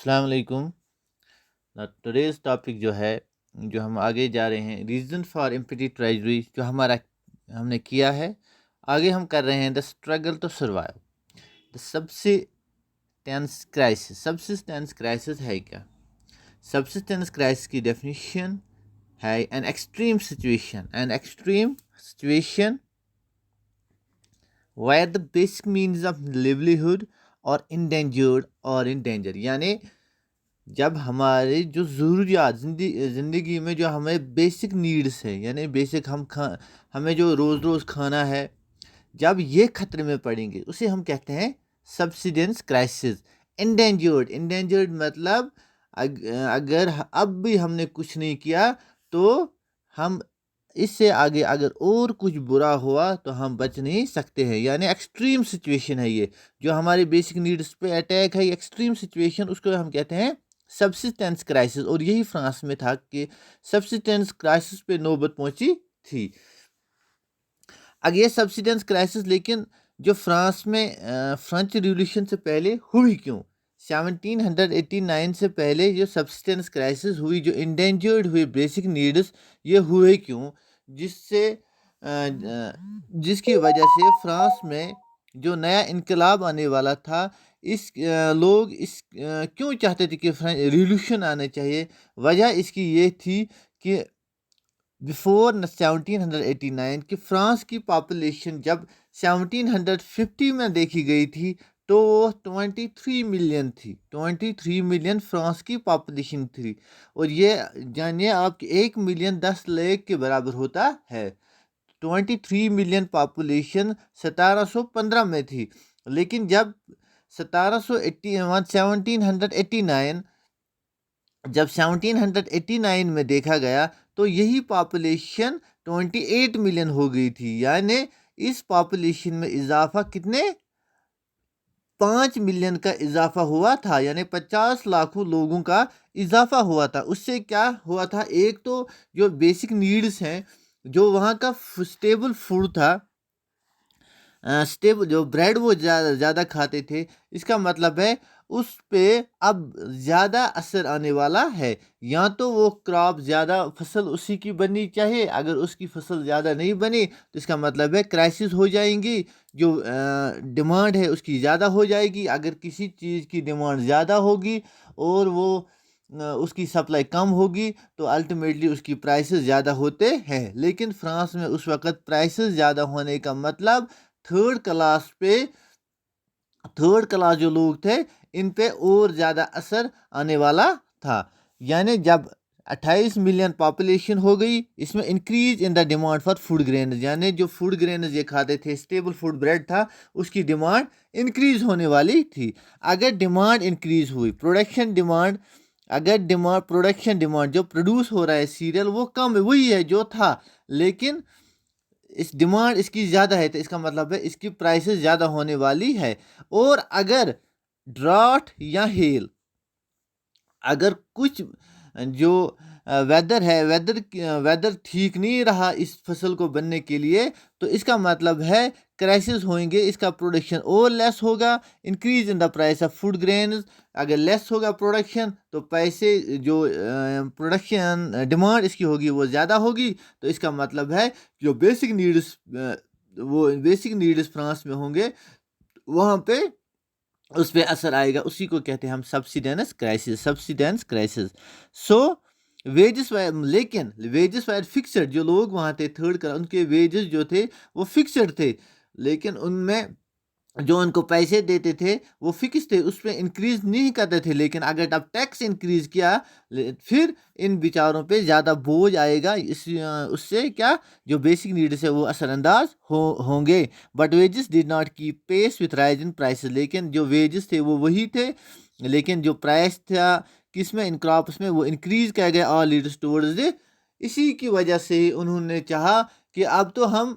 السلام علیکم. Today's topic جو ہے جو ہم آگے جا رہے ہیں ریزن فار امپٹی ٹریجری جو ہم نے کیا ہے. آگے ہم کر رہے ہیں the struggle to survive the subsistence crisis. Subsistence crisis ہے کیا؟ سبسسٹینس کرائسس کی ڈیفینیشن ہے an extreme situation where the basic means of livelihood اور ان ڈینجر. یعنی جب ہمارے جو ضروریات زندگی میں جو ہمیں بیسک نیڈس ہے، یعنی بیسک ہمیں جو روز روز کھانا ہے، جب یہ خطرے میں پڑیں گے اسے ہم کہتے ہیں سبسیڈنس کرائسس. انڈینجرڈ مطلب اگر اب بھی ہم نے کچھ نہیں کیا تو ہم اس سے آگے اگر اور کچھ برا ہوا تو ہم بچ نہیں سکتے ہیں. یعنی ایکسٹریم سچویشن ہے یہ جو ہمارے بیسک نیڈس پہ اٹیک ہے. یہ ایکسٹریم سچویشن اس کو ہم کہتے ہیں سبسسٹینس کرائسس. اور یہی فرانس میں تھا کہ سبسسٹینس کرائسس پہ نوبت پہنچی تھی. اگر یہ سبسسٹینس کرائسس لیکن جو فرانس میں فرینچ ریولیوشن سے پہلے ہوئی کیوں؟ 1789 سے پہلے جو سبسسٹینس کرائسس ہوئی، جو انڈینجرڈ ہوئی بیسک نیڈس، یہ ہوئے کیوں؟ جس کی وجہ سے فرانس میں جو نیا انقلاب آنے والا تھا، لوگ کیوں چاہتے تھے کہ ریولیوشن آنا چاہیے؟ وجہ اس کی یہ تھی کہ بیفور 1789 کہ فرانس کی پاپولیشن جب 1750 میں دیکھی گئی تھی تو وہ 23 ملین تھی. 23 ملین فرانس کی پاپولیشن تھی. اور یہ جانیے آپ کہ 1 ملین 10 لاکھ کے برابر ہوتا ہے. 23 ملین پاپولیشن 1715 میں تھی. لیکن جب 1789 میں دیکھا گیا تو یہی پاپولیشن 28 ملین ہو گئی تھی. یعنی اس پاپولیشن میں اضافہ کتنے؟ 5 ملین کا اضافہ ہوا تھا. یعنی 50 لاکھوں لوگوں کا اضافہ ہوا تھا. اس سے کیا ہوا تھا؟ ایک تو جو بیسک نیڈس ہیں، جو وہاں کا سٹیبل فوڈ تھا، جو بریڈ وہ زیادہ کھاتے تھے، اس کا مطلب ہے اس پہ اب زیادہ اثر آنے والا ہے. یا تو وہ کراپ زیادہ فصل اسی کی بننی چاہیے، اگر اس کی فصل زیادہ نہیں بنی تو اس کا مطلب ہے کرائسس ہو جائیں گی. جو ڈیمانڈ ہے اس کی زیادہ ہو جائے گی. اگر کسی چیز کی ڈیمانڈ زیادہ ہوگی اور وہ اس کی سپلائی کم ہوگی تو الٹیمیٹلی اس کی پرائسز زیادہ ہوتے ہیں. لیکن فرانس میں اس وقت پرائسز زیادہ ہونے کا مطلب تھرڈ کلاس جو لوگ تھے ان پہ اور زیادہ اثر آنے والا تھا. یعنی جب 28 ملین پاپولیشن ہو گئی، اس میں increase in the demand for food grains. یعنی جو فوڈ گرینز یہ کھاتے تھے، اسٹیبل فوڈ بریڈ تھا، اس کی ڈیمانڈ انکریز ہونے والی تھی. اگر ڈیمانڈ انکریز ہوئی، پروڈکشن ڈیمانڈ جو پروڈیوس ہو رہا ہے سیریل وہ کم، وہی ہے جو تھا، لیکن اس ڈیمانڈ اس کی زیادہ ہے تو اس کا مطلب ہے اس کی پرائسز زیادہ ہونے والی ہے. اور اگر ڈراٹ یا ہیل، اگر کچھ جو ویدر ہے، ویدر ٹھیک نہیں رہا اس فصل کو بننے کے لیے تو اس کا مطلب ہے کرائسس ہوئیں گے. اس کا پروڈکشن اور لیس ہوگا. Increase in the price of food grains. اگر لیس ہوگا پروڈکشن تو پیسے جو پروڈکشن ڈیمانڈ اس کی ہوگی وہ زیادہ ہوگی. تو اس کا مطلب ہے جو بیسک نیڈس فرانس میں ہوں گے وہاں پہ اس پہ اثر آئے گا. اسی کو کہتے ہیں ہم سبسیڈنس کرائسس. سو ویجز لیکن ویجز وائر فکسڈ. جو لوگ وہاں تھے تھرڈ کلاس، ان کے ویجز جو تھے وہ فکسڈ تھے، لیکن ان میں جو ان کو پیسے دیتے تھے وہ فکس تھے، اس پہ انکریز نہیں کرتے تھے. لیکن اگر اب ٹیکس انکریز کیا پھر ان بیچاروں پہ زیادہ بوجھ آئے گا. اس سے کیا جو بیسک نیڈس ہے وہ اثر انداز ہوں گے. But wages did not keep pace with rise in prices. لیکن جو ویجز تھے وہ وہی تھے، لیکن جو پرائس تھا کس میں، ان کراپس میں، وہ انکریز کیا گیا. آل لیڈس ٹورڈز اسی کی وجہ سے انہوں نے چاہا کہ اب تو ہم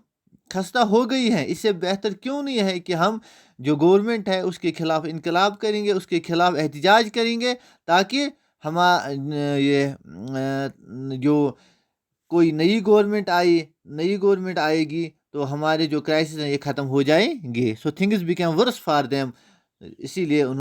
خستہ ہو گئی ہیں، اس سے بہتر کیوں نہیں ہے کہ ہم جو گورنمنٹ ہے اس کے خلاف انقلاب کریں گے، اس کے خلاف احتجاج کریں گے، تاکہ یہ جو کوئی نئی گورنمنٹ آئے گی تو ہمارے جو کرائسس ہیں یہ ختم ہو جائیں گے. So things become worse for them. اسی لیے